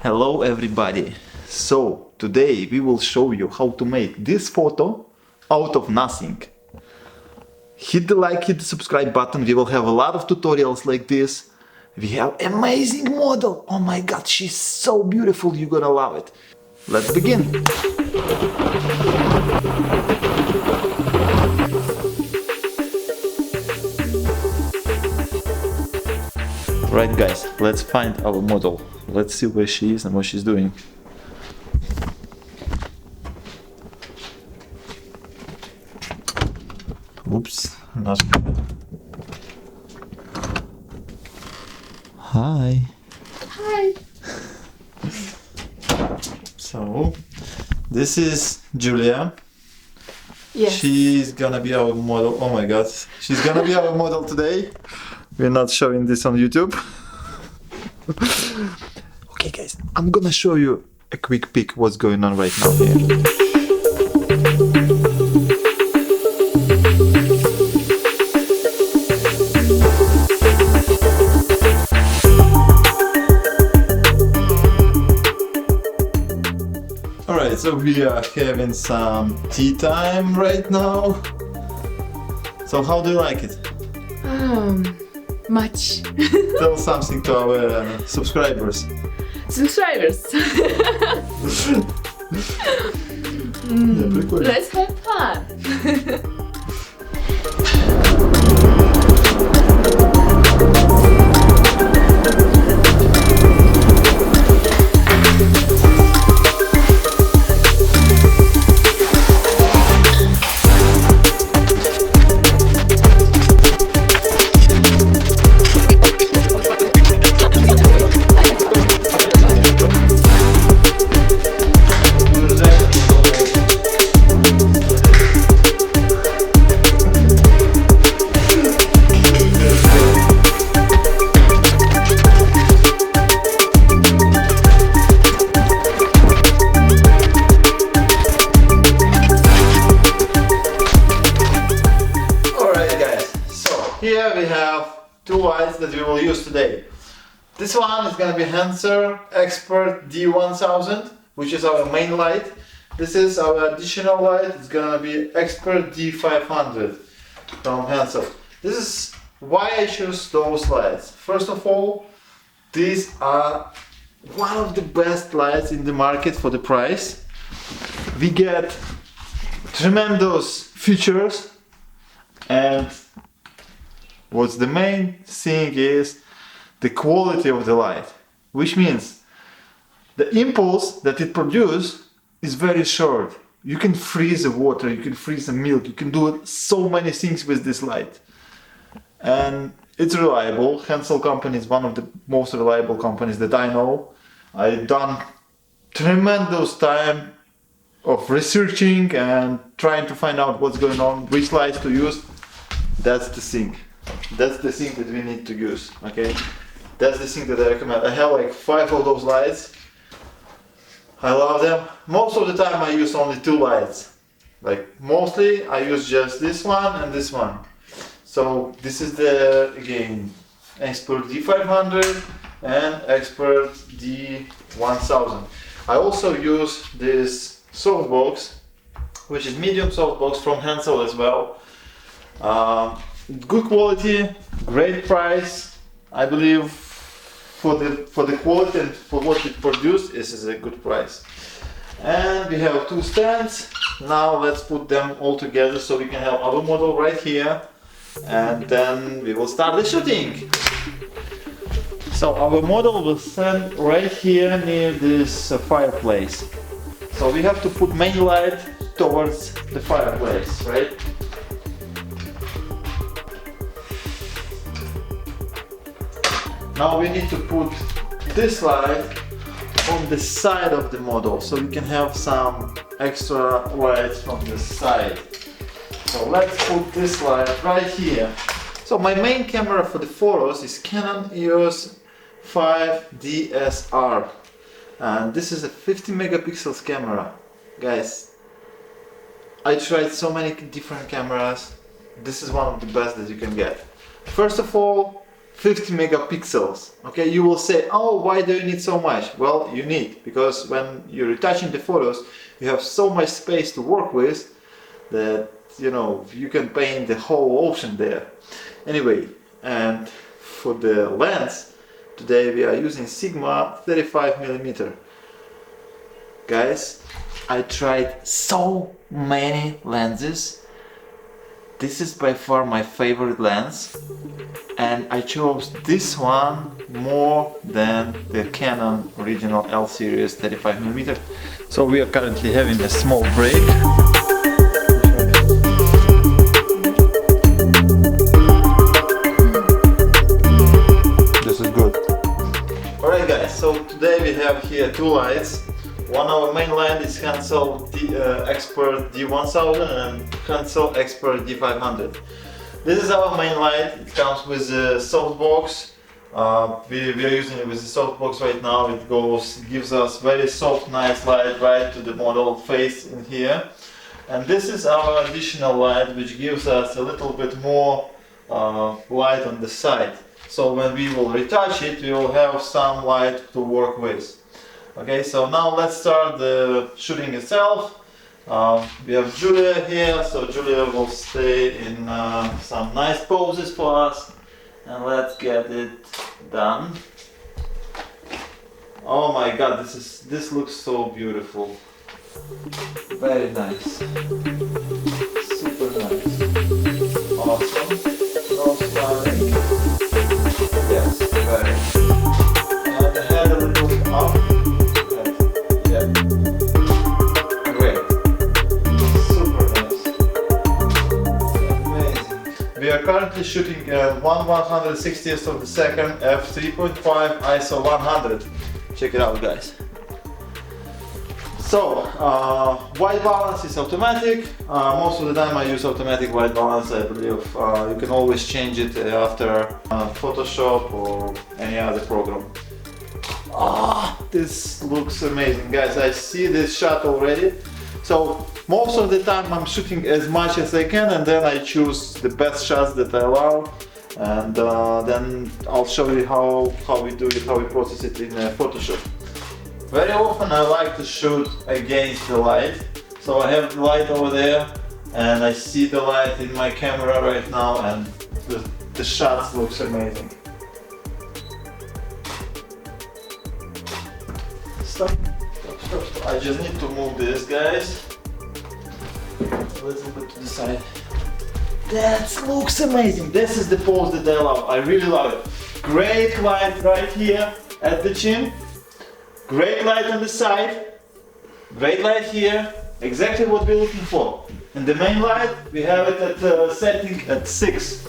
Hello everybody! So today we will show you how to make this photo out of nothing. Hit the like, hit the subscribe button, we will have a lot of tutorials like this. We have amazing model! Oh my god, she's so beautiful, you're gonna love it. Let's begin! Right guys, let's find our model. Let's see where she is and what she's doing. Oops, not good. Hi. Hi. So, this is Julia. Yes. She's gonna be our model. Oh my god, she's gonna be our model today. We're not showing this on YouTube. Okay guys, I'm gonna show you a quick peek what's going on right now here. Alright, so we are having some tea time right now. So how do you like it? Much. Tell something to our subscribers. Subscribers. Yeah, прикольно. Let's have fun. Here we have two lights that we will use today. This one is going to be Hensel Expert D1000, which is our main light. This is our additional light, it's going to be Expert D500 from Hensel. This is why I choose those lights. First of all, these are one of the best lights in the market for the price. We get tremendous features, and what's the main thing is the quality of the light, which means the impulse that it produces is very short. You can freeze the water, you can freeze the milk, you can do so many things with this light. And it's reliable. Hensel company is one of the most reliable companies that I know. I've done tremendous time of researching and trying to find out what's going on, which lights to use. That's the thing. That's the thing that we need to use, okay? That's the thing that I recommend. I have like 5 of those lights. I love them. Most of the time I use only 2 lights. Like mostly I use just this one and this one. So this is the, again, Expert D500 and Expert D1000. I also use this softbox, which is medium softbox from Hensel as well. Good quality, great price. I believe for the quality and for what it produces, this is a good price. And we have 2 stands. Now let's put them all together so we can have our model right here, and then we will start the shooting. So our model will stand right here near this fireplace. So we have to put main light towards the fireplace, right? Now we need to put this light on the side of the model so we can have some extra lights from the side. So let's put this light right here. So my main camera for the photos is Canon EOS 5 DSR, and this is a 50 megapixels camera. Guys, I tried so many different cameras. This is one of the best that you can get. First of all, 50 megapixels. Okay, you will say, oh, why do you need so much? Well, you need, because when you're retouching the photos, you have so much space to work with that, you know, you can paint the whole ocean there. Anyway, and for the lens, today we are using Sigma 35mm. Guys, I tried so many lenses. This is by far my favorite lens, and I chose this one more than the Canon original L series 35mm. So we are currently having a small break. This is good. Alright guys, so today we have here two lights. One our main light is Hensel Expert D1000 and Hensel Expert D500. This is our main light. It comes with a softbox. We are using it with the softbox right now. It gives us very soft, nice light right to the model face in here. And this is our additional light, which gives us a little bit more light on the side. So when we will retouch it, we will have some light to work with. Okay, so now let's start the shooting itself. We have Julia here, so Julia will stay in some nice poses for us, and let's get it done. Oh my god, this looks so beautiful. Very nice. Super nice. Awesome. So stunning. Yes, very. And the head a little up. We are currently shooting at 1/160th of the second, f3.5, ISO 100. Check it out, guys. So, white balance is automatic. Most of the time I use automatic white balance. I believe you can always change it after Photoshop or any other program. This looks amazing, guys. I see this shot already. So most of the time I'm shooting as much as I can, and then I choose the best shots that I allow, and then I'll show you how we do it, how we process it in Photoshop. Very often I like to shoot against the light. So I have the light over there, and I see the light in my camera right now, and the shots looks amazing. Stop. I just need to move this, guys, a little bit to the side. That looks amazing. This is the pose that I love. I really love it. Great light right here at the chin. Great light on the side. Great light here. Exactly what we're looking for. And the main light, we have it at setting at 6.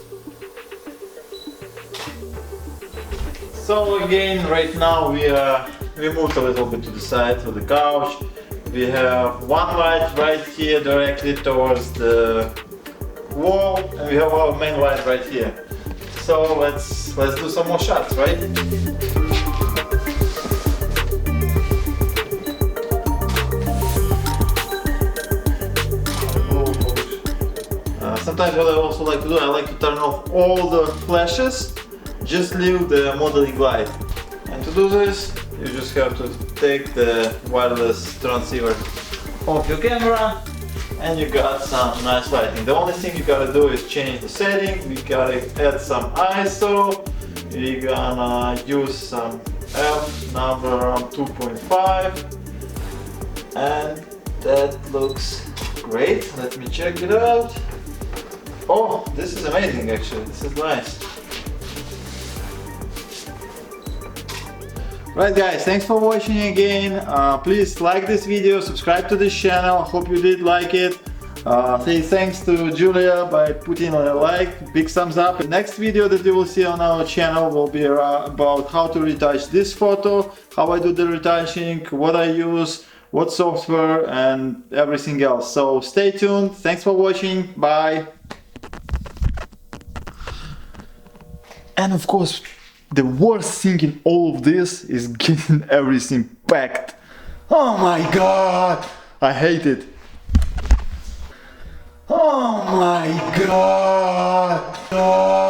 So again, right now we moved a little bit to the side, to the couch. We have one light right here directly towards the wall, and we have our main light right here. So let's do some more shots, right? Sometimes what I also like to do, I like to turn off all the flashes, just leave the modeling light. And to do this, you just have to take the wireless transceiver off your camera, and you got some nice lighting. The only thing you gotta do is change the setting. We gotta add some ISO. We're gonna use some f number around 2.5, and that looks great. Let me check it out. Oh, this is amazing actually. This is nice. Right guys, thanks for watching again. Please like this video, subscribe to this channel. Hope you did like it. Say thanks to Julia by putting a like, big thumbs up. The next video that you will see on our channel will be about how to retouch this photo, how I do the retouching, what I use, what software, and everything else. So stay tuned. Thanks for watching. Bye. And of course, the worst thing in all of this is getting everything packed. Oh my god! I hate it. Oh my god! Oh.